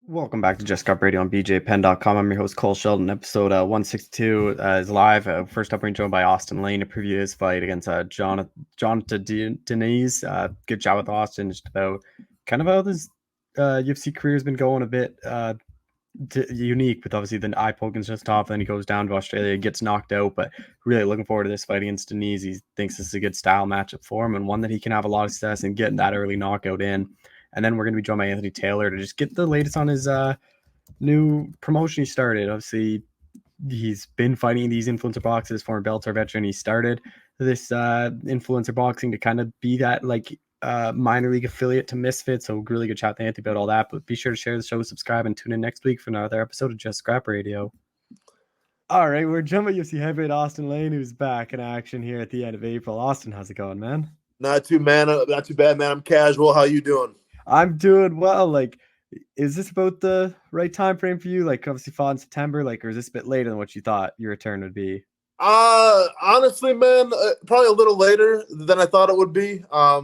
Welcome back to Just Got Radio on BJPenn.com. I'm your host, Cole Shelton. Episode 162 is live. First up, we're joined by Austen Lane to preview his fight against Jonathan Deniz. Good job with Austin. Just about kind of how this UFC career has been going a bit unique, with obviously the eye poking just off. Then he goes down to Australia, gets knocked out. But really looking forward to this fight against Deniz. He thinks this is a good style matchup for him and one that he can have a lot of success in getting that early knockout in. And then we're going to be joined by Anthony Taylor to just get the latest on his new promotion he started. Obviously, he's been fighting these influencer boxes, former Bellator veteran. He started this influencer boxing to kind of be that minor league affiliate to Misfits. So really good chat to Anthony about all that. But be sure to share the show, subscribe, and tune in next week for another episode of Just Scrap Radio. All right, we're jumping UFC heavyweight Austen Lane, who's back in action here at the end of April. Austin, how's it going, man? Not too bad, man. I'm casual. How you doing? I'm doing well. Is this about the right time frame for you? Obviously fought in September, or is this a bit later than what you thought your return would be? Honestly, man, probably a little later than I thought it would be. I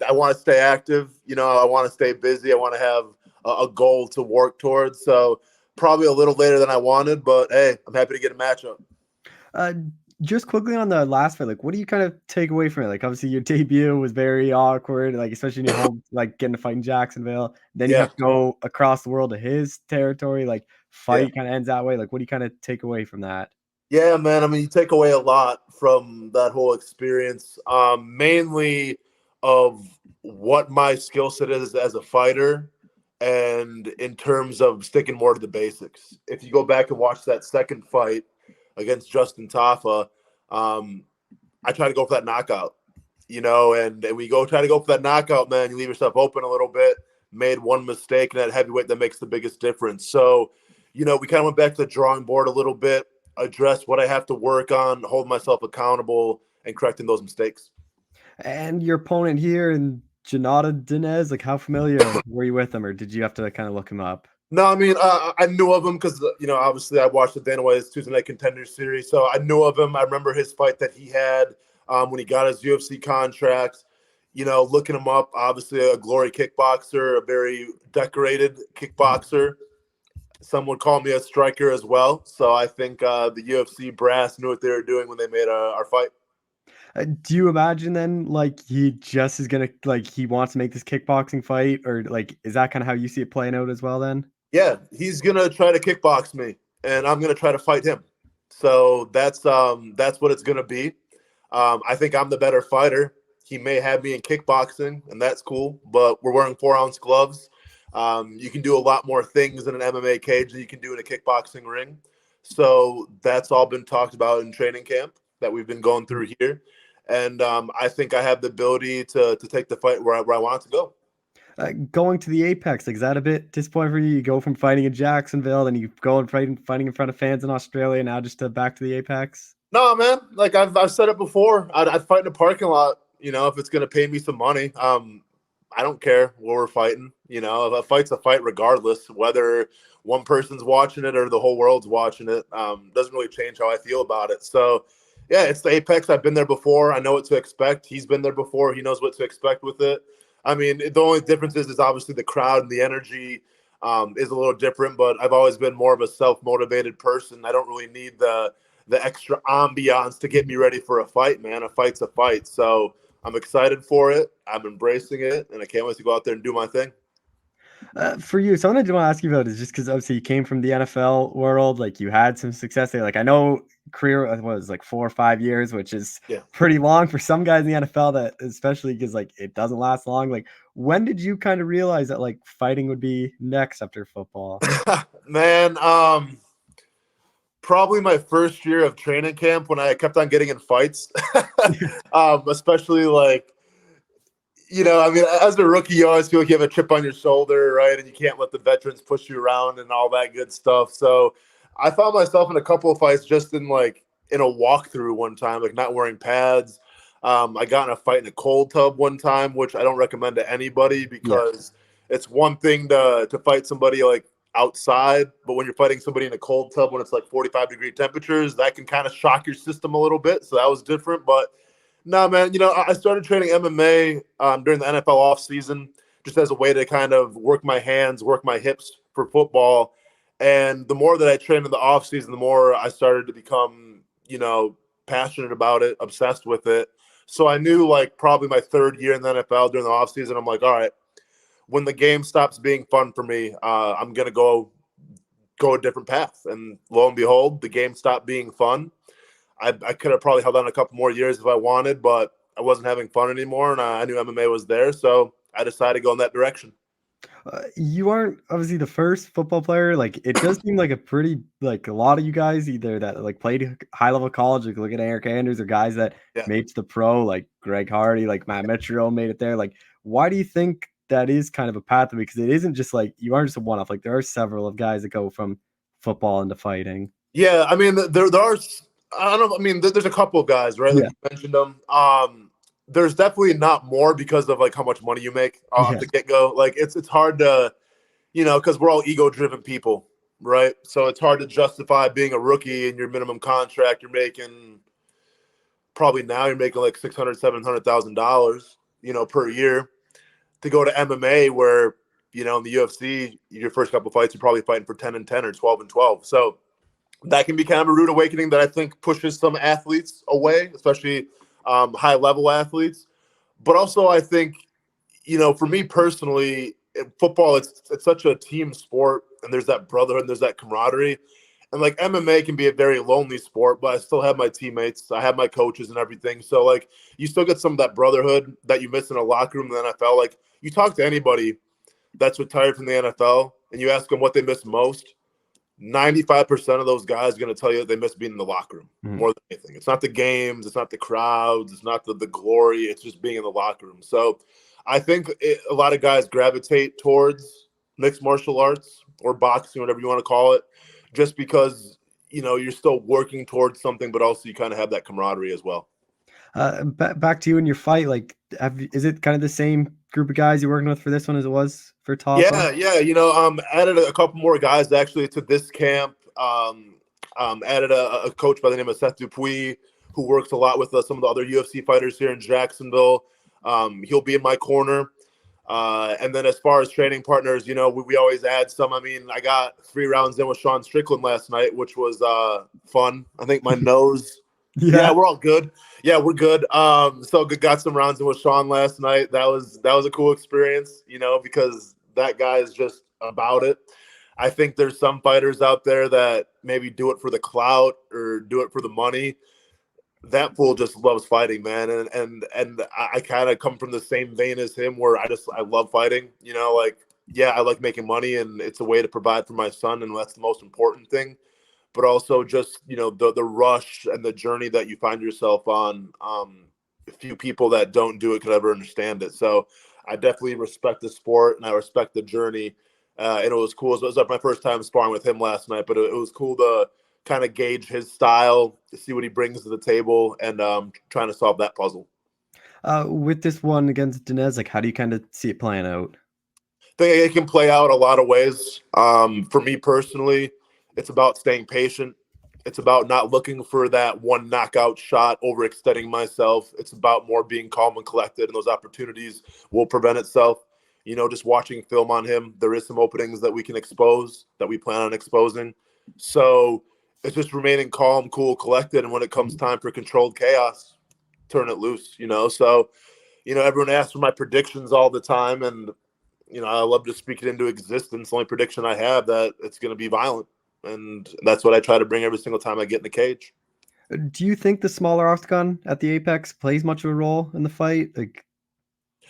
want to stay active. I want to stay busy. I want to have a goal to work towards. So probably a little later than I wanted, but hey, I'm happy to get a matchup. Just quickly on the last fight, what do you kind of take away from it? Obviously your debut was very awkward, especially in your home, getting to fight in Jacksonville. Then you have to go across the world to his territory. Fight kind of ends that way. What do you kind of take away from that? Yeah, man. I mean, you take away a lot from that whole experience, mainly of what my skill set is as a fighter and in terms of sticking more to the basics. If you go back and watch that second fight against Justin Tafa, I try to go for that knockout, and we try to go for that knockout, man. You leave yourself open a little bit, made one mistake in that heavyweight that makes the biggest difference. So, we kind of went back to the drawing board a little bit, address what I have to work on, hold myself accountable, and correcting those mistakes. And your opponent here, and Jonathan Deniz, how familiar were you with him, or did you have to kind of look him up? No, I mean, I knew of him because, obviously I watched the Dana White's Tuesday Night Contenders series. So I knew of him. I remember his fight that he had when he got his UFC contract, looking him up, obviously a glory kickboxer, a very decorated kickboxer. Some would call me a striker as well. So I think the UFC brass knew what they were doing when they made our fight. Do you imagine then, he just is going to, he wants to make this kickboxing fight, or is that kind of how you see it playing out as well then? Yeah, he's going to try to kickbox me, and I'm going to try to fight him. So that's what it's going to be. I think I'm the better fighter. He may have me in kickboxing, and that's cool, but we're wearing 4-ounce gloves. You can do a lot more things in an MMA cage than you can do in a kickboxing ring. So that's all been talked about in training camp that we've been going through here. And I think I have the ability to take the fight where I want it to go. Going to the Apex, is that a bit disappointing for you? You go from fighting in Jacksonville, then you go and fighting in front of fans in Australia, now just back to the Apex? No, man. I've said it before. I'd fight in a parking lot, if it's going to pay me some money. I don't care where we're fighting. If a fight's a fight regardless, whether one person's watching it or the whole world's watching it. Doesn't really change how I feel about it. So, yeah, it's the Apex. I've been there before. I know what to expect. He's been there before. He knows what to expect with it. I mean, the only difference is obviously the crowd and the energy is a little different, but I've always been more of a self-motivated person. I don't really need the extra ambiance to get me ready for a fight, man. A fight's a fight. So I'm excited for it. I'm embracing it, and I can't wait to go out there and do my thing. For you, something I do want to ask you about is just because obviously you came from the NFL world, you had some success there. I know career was 4 or 5 years, which is pretty long for some guys in the NFL, that especially because it doesn't last long. When did you kind of realize that fighting would be next after football? Man, probably my first year of training camp when I kept on getting in fights, especially I mean, as a rookie, you always feel like you have a chip on your shoulder, right? And you can't let the veterans push you around and all that good stuff. So I found myself in a couple of fights just in a walkthrough one time, not wearing pads. I got in a fight in a cold tub one time, which I don't recommend to anybody because it's one thing to fight somebody outside, but when you're fighting somebody in a cold tub when it's 45-degree temperatures, that can kind of shock your system a little bit. So that was different, but no, man, I started training MMA during the NFL offseason just as a way to kind of work my hands, work my hips for football. And the more that I trained in the off season, the more I started to become, passionate about it, obsessed with it. So I knew like probably my third year in the NFL during the off season, I'm like, all right, when the game stops being fun for me, I'm going to go a different path. And lo and behold, the game stopped being fun. I could have probably held on a couple more years if I wanted, but I wasn't having fun anymore, and I knew MMA was there, so I decided to go in that direction. You aren't obviously the first football player. Like it does seem like a lot of you guys either that like played high level college, like look at Eric Andrews, or guys that Yeah. made it to the pro, like Greg Hardy, like Matt Mitchell made it there. Like, why do you think that is kind of a pathway? Because it isn't just like you aren't just a one off. Like there are several of guys that go from football into fighting. Yeah, I mean, there are. I don't know. I mean, there's a couple of guys, right? Like Yeah. you mentioned them. There's definitely not more because of like how much money you make off Yeah. the get go. Like it's hard to, because we're all ego driven people, right? So it's hard to justify being a rookie and your minimum contract. You're making probably now you're making like $600,000, $700,000, per year to go to MMA where in the UFC your first couple of fights you're probably fighting for 10-10 or 12-12. So that can be kind of a rude awakening that I think pushes some athletes away, especially high level athletes. But also, I think, for me personally, in football, it's such a team sport, and there's that brotherhood, and there's that camaraderie. And like MMA can be a very lonely sport, but I still have my teammates, I have my coaches and everything. So like, you still get some of that brotherhood that you miss in a locker room in the NFL. Like, you talk to anybody that's retired from the NFL, and you ask them what they miss most. 95% of those guys are going to tell you that they miss being in the locker room more than anything. It's not the games, it's not the crowds, it's not the glory, it's just being in the locker room. So I think a lot of guys gravitate towards mixed martial arts or boxing, whatever you want to call it, just because, you're still working towards something, but also you kind of have that camaraderie as well. Back to you in your fight. Like, is it kind of the same group of guys you're working with for this one as it was for Tafa? Yeah. Added a couple more guys actually to this camp. Added a coach by the name of Seth Dupuis, who works a lot with some of the other UFC fighters here in Jacksonville. He'll be in my corner. And then as far as training partners, we always add some. I mean, I got 3 rounds in with Sean Strickland last night, which was fun. I think my nose. Yeah, we're all good. Yeah, we're good. So got some rounds in with Sean last night. That was a cool experience, because that guy is just about it. I think there's some fighters out there that maybe do it for the clout or do it for the money. That fool just loves fighting, man. And I kind of come from the same vein as him where I love fighting, like, yeah, I like making money and it's a way to provide for my son. And that's the most important thing. But also just, the rush and the journey that you find yourself on. A few people that don't do it could ever understand it. So I definitely respect the sport and I respect the journey. And it was cool. It was like my first time sparring with him last night, but it was cool to kind of gauge his style, to see what he brings to the table, and trying to solve that puzzle. With this one against Dinez, like, how do you kind of see it playing out? I think it can play out a lot of ways. For me personally, it's about staying patient. It's about not looking for that one knockout shot, overextending myself. It's about more being calm and collected, and those opportunities will prevent itself. Just watching film on him, there is some openings that we can expose, that we plan on exposing. So it's just remaining calm, cool, collected, and when it comes time for controlled chaos, turn it loose. So everyone asks for my predictions all the time, and I love to speak it into existence. The only prediction I have that it's going to be violent. And that's what I try to bring every single time I get in the cage. Do you think the smaller octagon at the Apex plays much of a role in the fight? Like,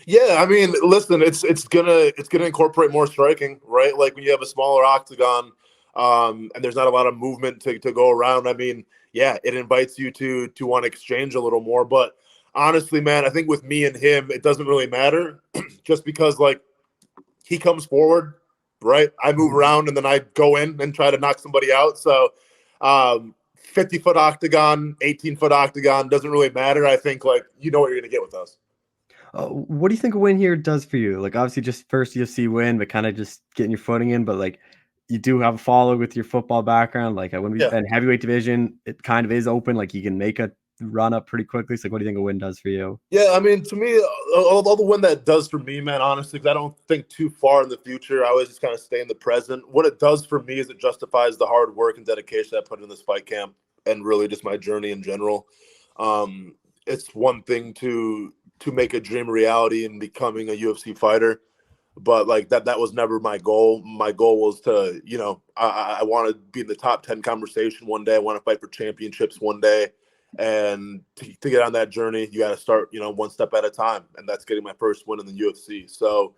yeah, I mean, listen, it's gonna incorporate more striking, right? Like when you have a smaller octagon, and there's not a lot of movement to go around. I mean, yeah, it invites you to want to exchange a little more. But honestly, man, I think with me and him, it doesn't really matter, just because like he comes forward, right? I move around and then I go in and try to knock somebody out. So 50-foot octagon, 18-foot octagon, doesn't really matter. I think like what you're going to get with us. what do you think a win here does for you? Like, obviously just first UFC win, but kind of just getting your footing in. But like, you do have a follow with your football background. Like, when we Yeah. in heavyweight division, it kind of is open. Like, you can make a run up pretty quickly. So, like, what do you think a win does for you? Yeah, I mean, to me, all the win that does for me, man, honestly, because I don't think too far in the future. I always just kind of stay in the present. What it does for me is it justifies the hard work and dedication I put in this fight camp and really just my journey in general. It's one thing to make a dream a reality and becoming a UFC fighter, but like that was never my goal. My goal was to, I want to be in the top 10 conversation one day. I want to fight for championships one day. And to get on that journey, you got to start, one step at a time. And that's getting my first win in the UFC. So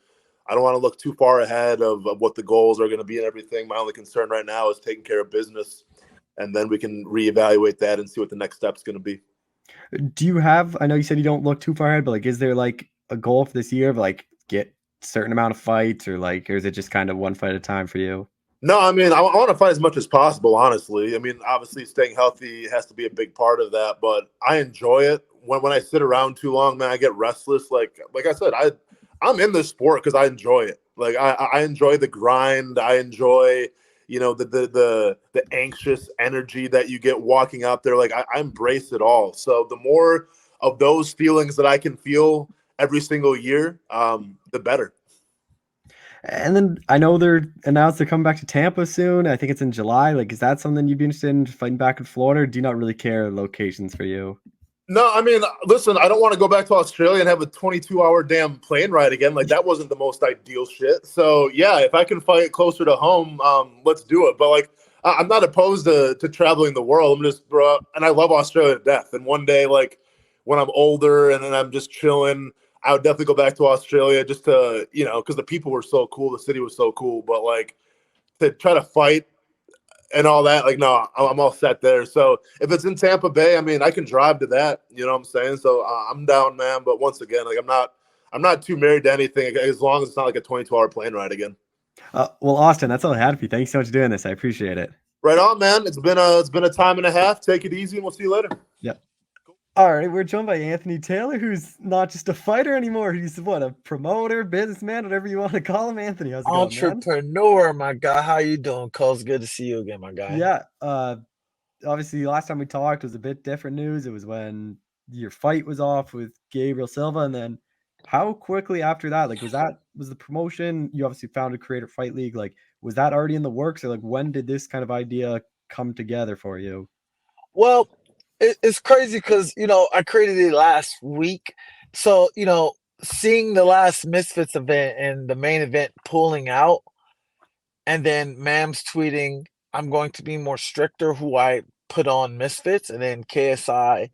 I don't want to look too far ahead of what the goals are going to be and everything. My only concern right now is taking care of business. And then we can reevaluate that and see what the next step's going to be. Do you have, I know you said you don't look too far ahead, but like, is there like a goal for this year of like get certain amount of fights or like, or is it just kind of one fight at a time for you? No, I mean, I want to fight as much as possible, honestly. I mean, obviously staying healthy has to be a big part of that, but I enjoy it. When I sit around too long, man, I get restless. Like I said, I'm in this sport because I enjoy it. Like I enjoy the grind. I enjoy, the anxious energy that you get walking out there. Like I embrace it all. So the more of those feelings that I can feel every single year, the better. And then I know they're announced they're coming back to Tampa soon. I think it's in July. Like, is that something you'd be interested in fighting back in Florida? Or do you not really care locations for you? No, I mean, listen, I don't want to go back to Australia and have a 22-hour damn plane ride again. Like, that wasn't the most ideal shit. So, yeah, if I can fight closer to home, let's do it. But, like, I'm not opposed to traveling the world. I'm just, bro, and I love Australia to death. And one day, like, when I'm older and then I'm just chilling, I would definitely go back to Australia just to, because the people were so cool. The city was so cool. But, like, to try to fight and all that, like, no, I'm all set there. So if it's in Tampa Bay, I mean, I can drive to that. You know what I'm saying? So I'm down, man. But once again, like, I'm not too married to anything as long as it's not like a 22-hour plane ride again. Well, Austin, that's all I had for you. Thanks so much for doing this. I appreciate it. Right on, man. It's been a time and a half. Take it easy, and we'll see you later. Yep. All right, we're joined by Anthony Taylor, who's not just a fighter anymore. He's what, a promoter, businessman, whatever you want to call him. Anthony, how's it going, man? Entrepreneur, my guy. How you doing, Cole? It's good to see you again, my guy. Yeah. Obviously, last time we talked was a bit different news. It was when your fight was off with Gabriel Silva, and then how quickly after that, like, was the promotion? You obviously founded Creator Fight League. Like, was that already in the works, or like when did this kind of idea come together for you? Well, it's crazy because I created it last week. So seeing the last Misfits event and the main event pulling out, and then Mams tweeting, "I'm going to be more stricter who I put on Misfits," and then KSI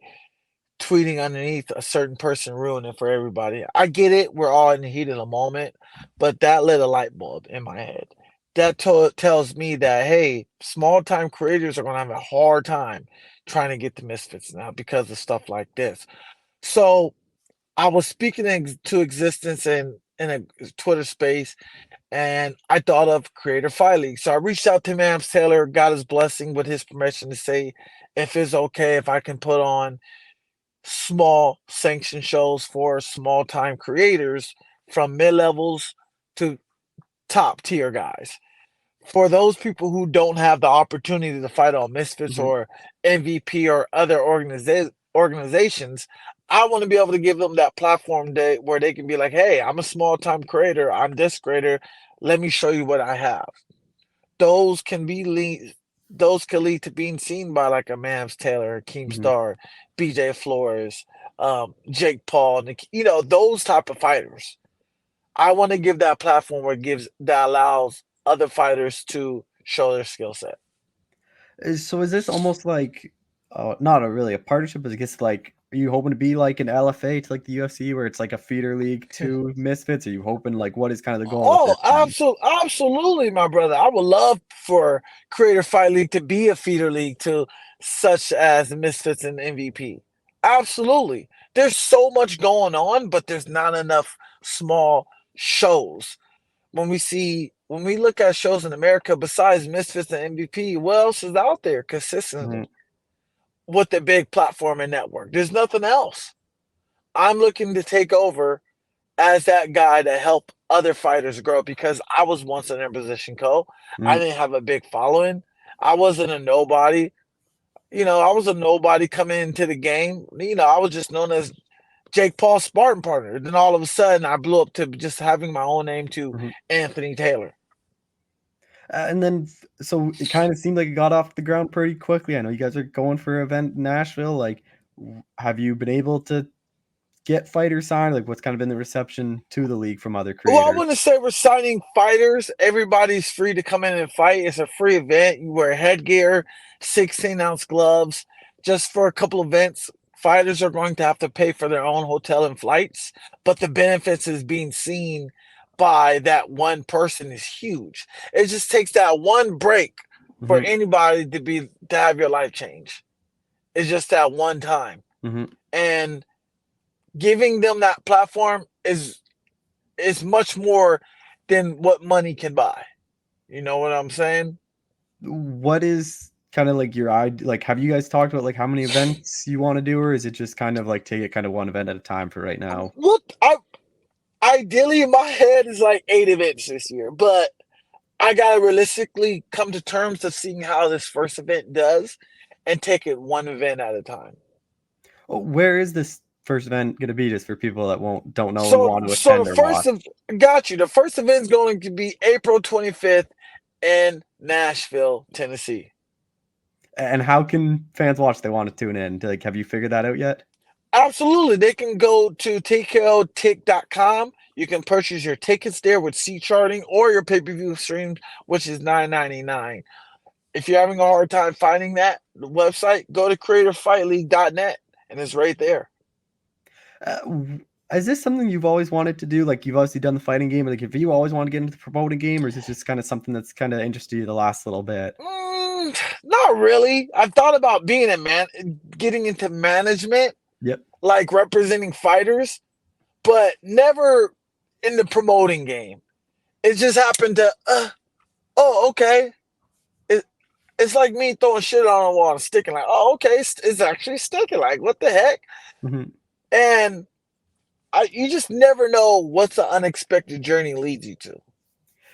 tweeting underneath, "A certain person ruined it for everybody." I get it. We're all in the heat of the moment, but that lit a light bulb in my head. That tells me that, hey, small time creators are going to have a hard time trying to get the Misfits now because of stuff like this. So I was speaking to existence in a Twitter space, and I thought of Creator Fight League. So I reached out to Mams Taylor, got his blessing with his permission to say if it's okay if I can put on small sanction shows for small time creators from mid levels to top tier guys. For those people who don't have the opportunity to fight on Misfits Mhm. or MVP or other organizations, I want to be able to give them that platform where they can be like, hey, I'm a small time creator. I'm this creator. Let me show you what I have. Those can be those can lead to being seen by like a Mams Taylor, Mhm. Keemstar, BJ Flores, Jake Paul, those type of fighters. I want to give that platform that allows other fighters to show their skill set. So is this almost like, not a really a partnership, but I guess like, are you hoping to be like an LFA to like the UFC where it's like a feeder league to Misfits? Are you hoping like what is kind of the goal with Oh, this then? absolutely, my brother. I would love for Creator Fight League to be a feeder league to such as Misfits and MVP. Absolutely. There's so much going on, but there's not enough small shows. When we look at shows in America besides Misfits and MVP, what else is out there Mhm. consistently with the big platform and network? There's nothing else. I'm looking to take over as that guy to help other fighters grow because I was once in their position, Cole. I Mhm. didn't have a big following. I wasn't a nobody. I was a nobody coming into the game. I was just known as Jake Paul's Spartan partner. Then all of a sudden, I blew up to just having my own name to Mhm. Anthony Taylor. And then, so it kind of seemed like it got off the ground pretty quickly. I know you guys are going for an event in Nashville. Like, have you been able to get fighters signed? Like, what's kind of been the reception to the league from other Well, I creators? wouldn't say we're signing fighters. Everybody's free to come in and fight. It's a free event. You wear headgear, 16-ounce gloves. Just for a couple events, fighters are going to have to pay for their own hotel and flights. But the benefits is being seen by that one person is huge. It just takes that one break for Hmm. anybody to have your life change. It's just that one time. Hmm. And giving them that platform is much more than what money can buy. You know what I'm saying? What is kind of like your idea? Like, have you guys talked about like how many events you want to do, or is it just kind of like take it kind of one event at a time for right now? What I ideally in my head is like 8 events this year, but I gotta realistically come to terms of seeing how this first event does and take it one event at a time. Oh, where is this first event going to be? Just for people that don't know and So want to so the attend or first watch. of got you. The first event is going to be April 25th in Nashville, Tennessee. And how can fans watch? They want to tune in. Like, have you figured that out yet? Absolutely. They can go to tkotick.com. You can purchase your tickets there with C charting or your pay-per-view stream, which is $9.99. If you're having a hard time finding that website, go to creatorfightleague.net and it's right there. Is this something you've always wanted to do? Like, you've obviously done the fighting game. Like, have you always wanted to get into the promoting game, or is this just kind of something that's kind of interested you the last little bit? Not really. I've thought about being getting into management, Yep. like representing fighters, but never in the promoting game. It just happened to, oh, okay. It's like me throwing shit on a wall and sticking like, oh, okay, it's actually sticking. Like, what the heck? Hmm. And you just never know what's the unexpected journey leads you to.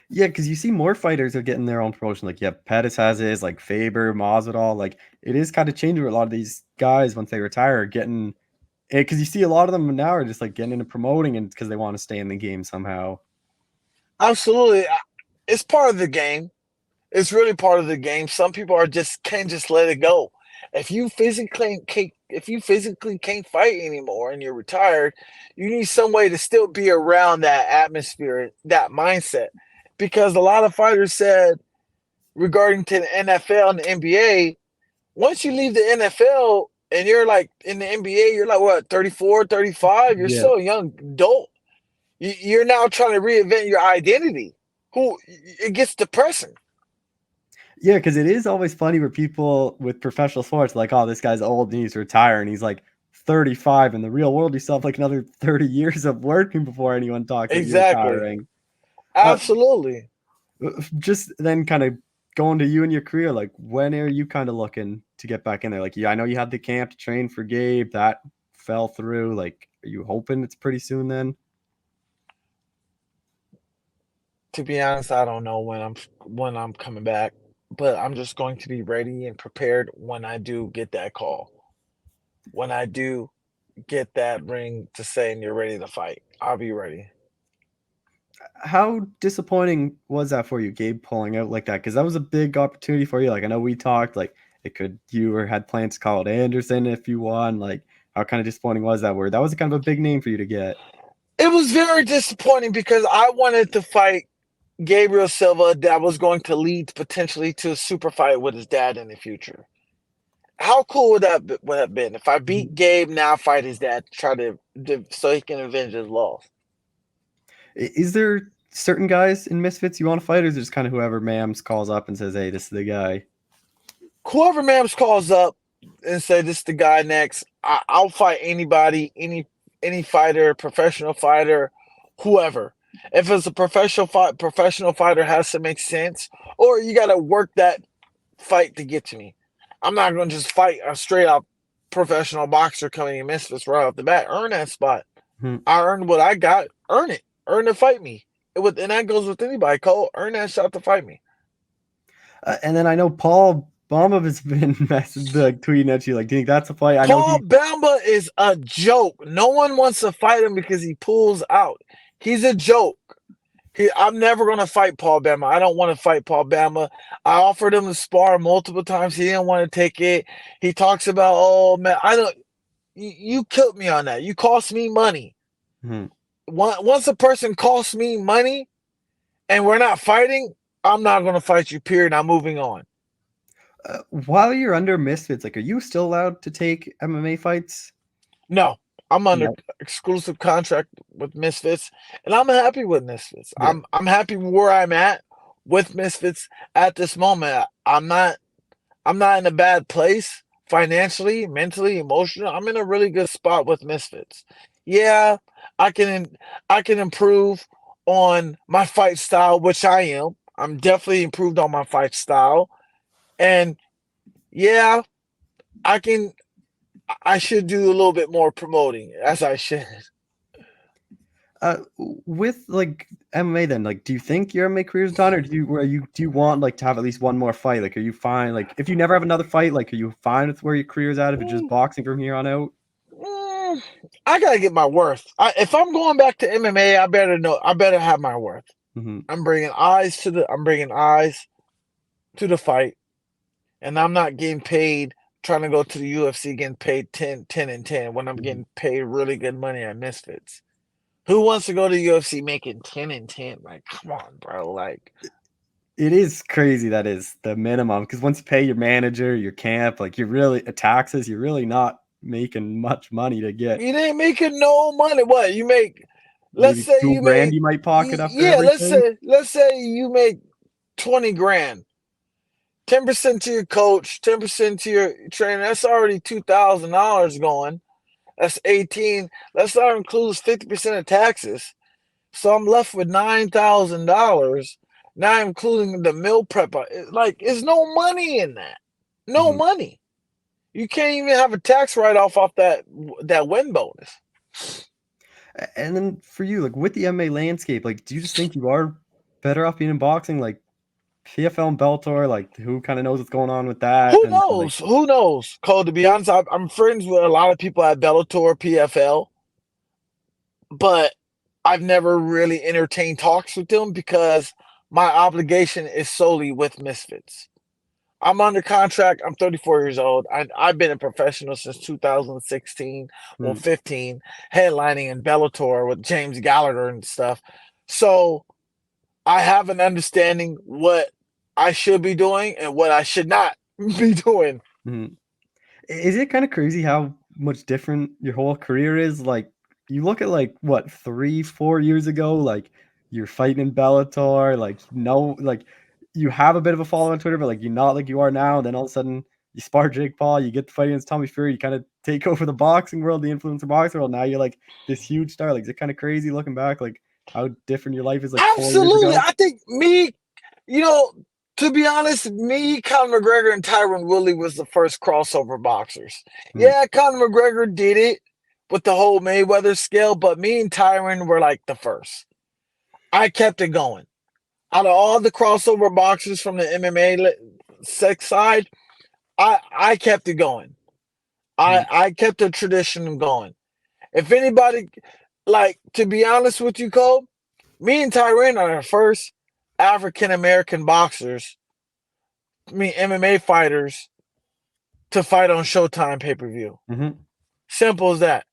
Yeah, because you see more fighters are getting their own promotion. Like, yeah, Pettis has his, like Faber, Masvidal. Like, it is kind of changing where a lot of these guys, once they retire, are getting it. Because you see a lot of them now are just like getting into promoting and because they want to stay in the game somehow. Absolutely. It's part of the game. It's really part of the game. Some people can't just let it go. If you physically can't fight anymore and you're retired, you need some way to still be around that atmosphere, that mindset. Because a lot of fighters said regarding to the NFL and the NBA, once you leave the NFL and you're like in the NBA, you're like what, 34, 35, you're Yeah. still a young adult. You're now trying to reinvent your identity. It gets depressing. Yeah, because it is always funny where people with professional sports like, oh, this guy's old and he's retired and he's like 35. In the real world, you still have like another 30 years of working before anyone talks about you Exactly. retiring. Uh, Absolutely. just then kind of going to you and your career, like when are you kind of looking to get back in there? Like, yeah, I know you had the camp to train for Gabe. That fell through. Like, are you hoping it's pretty soon then? To be honest, I don't know when I'm coming back, but I'm just going to be ready and prepared when I do get that call. When I do get that ring to saying you're ready to fight, I'll be ready. How disappointing was that for you, Gabe, pulling out like that? Because that was a big opportunity for you. Like, I know we talked, like, you or had plans to call it Anderson if you won. Like, how kind of disappointing was that? Where that was kind of a big name for you to get. It was very disappointing because I wanted to fight Gabriel Silva that was going to lead potentially to a super fight with his dad in the future. How cool would have been if I beat Gabe now fight his dad to try so he can avenge his loss? Is there certain guys in Misfits you want to fight, or is it just kind of whoever Mams calls up and says, "Hey, this is the guy"? Whoever Mams calls up and say this is the guy next, I'll fight anybody, any fighter, professional fighter, whoever. If it's a professional fighter has to make sense, or you got to work that fight to get to me. I'm not going to just fight a straight up professional boxer coming in Memphis right off the bat. Earn that spot. Hmm. I earned what I got. Earn it. Earn to fight me. And that goes with anybody. Cole, earn that shot to fight me. And then I know Paul Bamba has been tweeting at you like, do you think that's a fight? I know Paul Bamba is a joke. No one wants to fight him because he pulls out. He's a joke. I'm never going to fight Paul Bamba. I don't want to fight Paul Bamba. I offered him to spar multiple times. He didn't want to take it. He talks about, oh man, I don't. You killed me on that. You cost me money. Mm-hmm. Once a person costs me money, and we're not fighting, I'm not going to fight you. Period. I'm moving on. While you're under Misfits, like, are you still allowed to take MMA fights? No, I'm under exclusive contract with Misfits, and I'm happy with Misfits. Yeah. I'm happy where I'm at with Misfits at this moment. I'm not in a bad place financially, mentally, emotionally. I'm in a really good spot with Misfits. Yeah, I can improve on my fight style, which I am. I'm definitely improved on my fight style. And yeah, I should do a little bit more promoting, as I should. With like MMA, then, like, do you think your MMA career is done, or do you want like to have at least one more fight? Like, are you fine? Like, if you never have another fight, like, are you fine with where your career is at? If it's just boxing from here on out? I gotta get my worth. If I'm going back to MMA, I better have my worth. Mm-hmm. I'm bringing eyes to the fight, and I'm not getting paid trying to go to the UFC getting paid 10 and 10 when I'm getting paid really good money at Misfits. Who wants to go to the UFC making 10 and 10? Like, come on, bro. Like, it is crazy. That is the minimum, because once you pay your manager, your camp, like, you're really taxes, you're really not making much money to get. You ain't making no money. What you make? Let's Maybe say $2 you grand make. you might pocket after Yeah, everything. let's say you make 20 grand. 10% to your coach, 10% to your trainer. That's already $2,000 going. That's 18. Let's not include 50% of taxes. So I'm left with $9,000. Not including the meal prep. Like, there's no money in that. No money. You can't even have a tax write-off off that win bonus. And then for you, like, with the MMA landscape, like, do you just think you are better off being in boxing? Like, PFL and Bellator, like, who kind of knows what's going on with that? Who And knows? Who knows, Cole? To be honest, I'm friends with a lot of people at Bellator, PFL, but I've never really entertained talks with them because my obligation is solely with Misfits. I'm under contract. I'm 34 years old. I've been a professional since 2016 or 15, headlining in Bellator with James Gallagher and stuff. So I have an understanding what I should be doing and what I should not be doing. Is it kind of crazy how much different your whole career is? Like, you look at, like, what, 3-4 years ago, like, you're fighting in Bellator, like, like, you have a bit of a follow on Twitter, but like, you're not like you are now. Then all of a sudden you spar Jake Paul, you get the fight against Tommy Fury, you kind of take over the boxing world, the influencer boxing world. Now you're like this huge star. Like, is it kind of crazy looking back, like how different your life is like 4 years Absolutely. ago? I think to be honest, me, Conor McGregor, and Tyron Woodley was the first crossover boxers. Yeah, Conor McGregor did it with the whole Mayweather scale, but me and Tyron were like the first. I kept it going. Out of all the crossover boxers from the MMA sex side, I kept it going. I kept the tradition going. If anybody, like, to be honest with you, Cole, me and Tyron are the first African American boxers, MMA fighters, to fight on Showtime pay-per-view. Simple as that.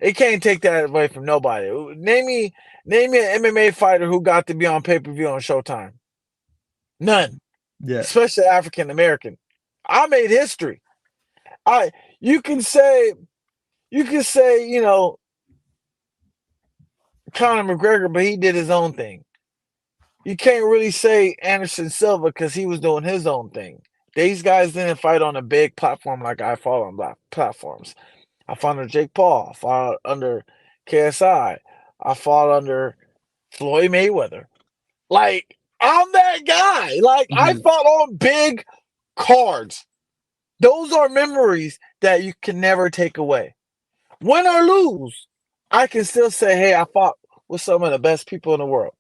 It can't take that away from nobody. Name me an MMA fighter who got to be on pay-per-view on Showtime. None. Yeah. Especially African American. I made history. You can say, Conor McGregor, but he did his own thing. You can't really say Anderson Silva because he was doing his own thing. These guys didn't fight on a big platform like I fought on black platforms. I fought under Jake Paul. I fought under KSI. I fought under Floyd Mayweather. Like, I'm that guy. Like, I fought on big cards. Those are memories that you can never take away. Win or lose, I can still say, hey, I fought with some of the best people in the world.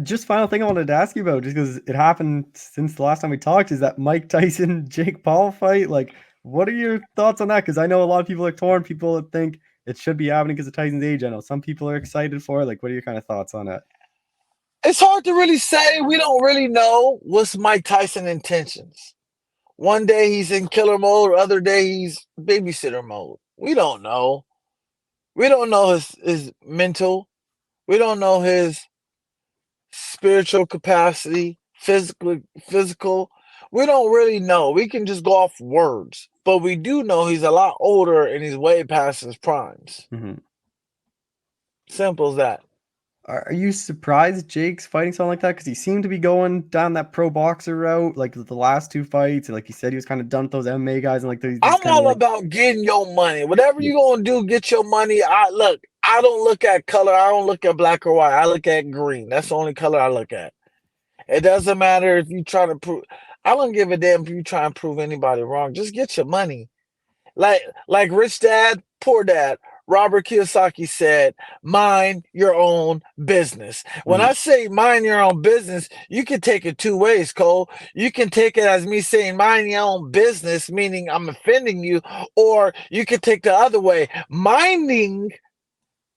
Just final thing I wanted to ask you about, just because it happened since the last time we talked, is that Mike Tyson Jake Paul fight. Like, what are your thoughts on that? Because I know a lot of people are torn. People think it should be happening because of Tyson's age. I know some people are excited for it. Like, what are your kind of thoughts on it? It's hard to really say. We don't really know what's Mike Tyson intentions. One day he's in killer mode, other day he's babysitter mode. We don't know. We don't know his mental. We don't know his spiritual capacity, physical. We don't really know. We can just go off words. But we do know he's a lot older and he's way past his primes. Mm-hmm. Simple as that. Are you surprised Jake's fighting someone like that? Because he seemed to be going down that pro boxer route, like the last two fights, and like you said, he was kind of done with those MMA guys, and like these I'm kind of all like, about getting your money. Whatever you gonna do, get your money. I don't look at color. I don't look at black or white. I look at green. That's the only color I look at. It doesn't matter if you try to prove. I don't give a damn if you try and prove anybody wrong. Just get your money. Like Rich Dad, Poor Dad. Robert Kiyosaki said, mind your own business. When I say mind your own business, you can take it two ways, Cole. You can take it as me saying mind your own business, meaning I'm offending you, or you can take the other way, minding,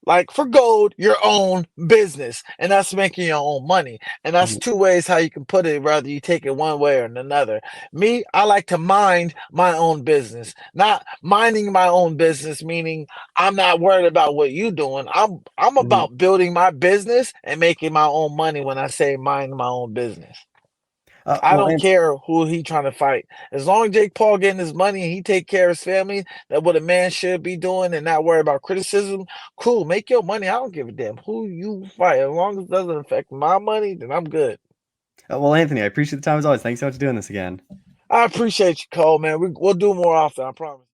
like for gold, your own business. And that's making your own money. And that's two ways how you can put it, whether you take it one way or another. Me, I like to mind my own business. Not minding my own business, meaning I'm not worried about what you're doing. I'm about building my business and making my own money when I say mind my own business. I well, don't care who he trying to fight. As long as Jake Paul getting his money and he take care of his family, that what a man should be doing and not worry about criticism, cool. Make your money. I don't give a damn who you fight. As long as it doesn't affect my money, then I'm good. well, Anthony, I appreciate the time as always. Thanks so much for doing this again. I appreciate you, Cole, man. We'll do more often, I promise.